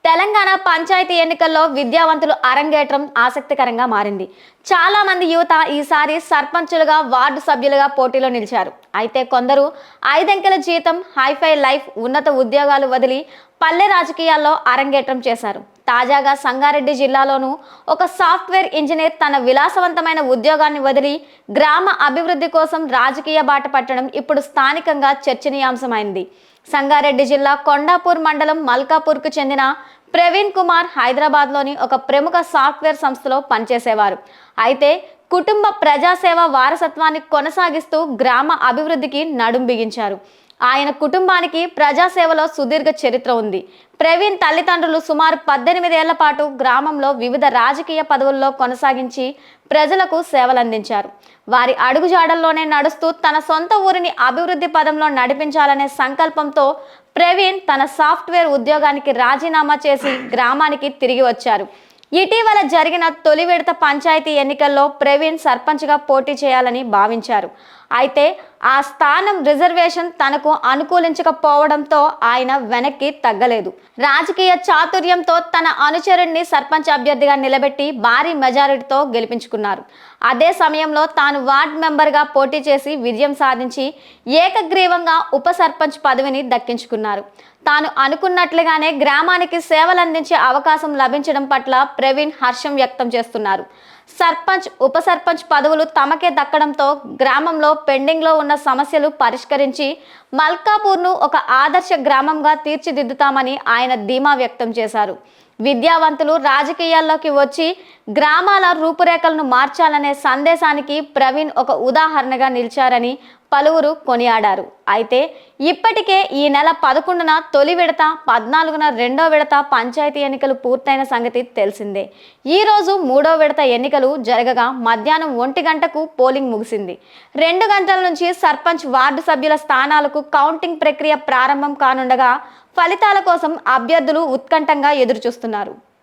తెలంగాణ పంచాయతీ ఎన్నికల్లో విద్యావంతులు అరంగేట్రం ఆసక్తికరంగా మారింది. చాలా మంది యువత ఈసారి సర్పంచులుగా, వార్డు సభ్యులుగా పోటీలో నిలిచారు. అయితే కొందరు ఐదంకెల జీతం, హైఫై లైఫ్, ఉన్నత ఉద్యోగాలు వదిలి పల్లె రాజకీయాల్లో అరంగేట్రం చేశారు. తాజాగా సంగారెడ్డి జిల్లాలోనూ ఒక సాఫ్ట్వేర్ ఇంజనీర్ తన విలాసవంతమైన ఉద్యోగాన్ని వదిలి గ్రామ అభివృద్ధి కోసం రాజకీయ బాట పట్టడం ఇప్పుడు స్థానికంగా చర్చనీయాంశమైంది. సంగారెడ్డి జిల్లా కొండాపూర్ మండలం మల్కాపూర్కు చెందిన ప్రవీణ్ కుమార్ హైదరాబాద్లోని ఒక ప్రముఖ సాఫ్ట్వేర్ సంస్థలో పనిచేసేవారు. అయితే కుటుంబ ప్రజాసేవ వారసత్వాన్ని కొనసాగిస్తూ గ్రామ అభివృద్ధికి నడుం బిగించారు. ఆయన కుటుంబానికి ప్రజాసేవలో సుదీర్ఘ చరిత్ర ఉంది. ప్రవీణ్ తల్లిదండ్రులు సుమారు 18 ఏళ్ల పాటు గ్రామంలో వివిధ రాజకీయ పదవుల్లో కొనసాగించి ప్రజలకు సేవలందించారు. వారి అడుగుజాడల్లోనే నడుస్తూ తన సొంత ఊరిని అభివృద్ధి పదంలో నడిపించాలనే సంకల్పంతో ప్రవీణ్ తన సాఫ్ట్వేర్ ఉద్యోగానికి రాజీనామా చేసి గ్రామానికి తిరిగి వచ్చారు. ఇటీవల జరిగిన తొలి విడత పంచాయతీ ఎన్నికల్లో ప్రవీణ్ సర్పంచ్గా పోటీ చేయాలని భావించారు. అయితే ఆ స్థానం రిజర్వేషన్ తనకు అనుకూలించకపోవడంతో ఆయన వెనక్కి తగ్గలేదు. రాజకీయ చాతుర్యంతో తన అనుచరుడిని సర్పంచ్ అభ్యర్థిగా నిలబెట్టి భారీ మెజారిటీతో గెలిపించుకున్నారు. అదే సమయంలో తాను వార్డ్ మెంబర్గా పోటీ చేసి విజయం సాధించి ఏకగ్రీవంగా ఉప సర్పంచ్ పదవిని దక్కించుకున్నారు. తాను అనుకున్నట్లుగానే గ్రామానికి సేవలందించే అవకాశం లభించడం పట్ల ప్రవీణ్ హర్షం వ్యక్తం చేస్తున్నారు. సర్పంచ్, ఉప సర్పంచ్ పదవులు తమకే దక్కడంతో గ్రామంలో పెండింగ్లో ఉన్న సమస్యలు పరిష్కరించి మల్కాపూర్ను ఒక ఆదర్శ గ్రామంగా తీర్చిదిద్దుతామని ఆయన ధీమా వ్యక్తం చేశారు. విద్యావంతులు రాజకీయాల్లోకి వచ్చి గ్రామాల రూపురేఖలను మార్చాలనే సందేశానికి ప్రవీణ్ ఒక ఉదాహరణగా నిలిచారని పలువురు కొనియాడారు. అయితే ఇప్పటికే ఈ నెల 11న తొలి విడత, 14న రెండో విడత పంచాయతీ ఎన్నికలు పూర్తయిన సంగతి తెలిసిందే. ఈ రోజు మూడో విడత ఎన్నికలు జరగగా మధ్యాహ్నం 1 గంటకు పోలింగ్ ముగిసింది. 2 గంటల నుంచి సర్పంచ్, వార్డు సభ్యుల స్థానాలకు కౌంటింగ్ ప్రక్రియ ప్రారంభం కానుండగా ఫలితాల కోసం అభ్యర్థులు ఉత్కంఠంగా ఎదురుచూస్తున్నారు.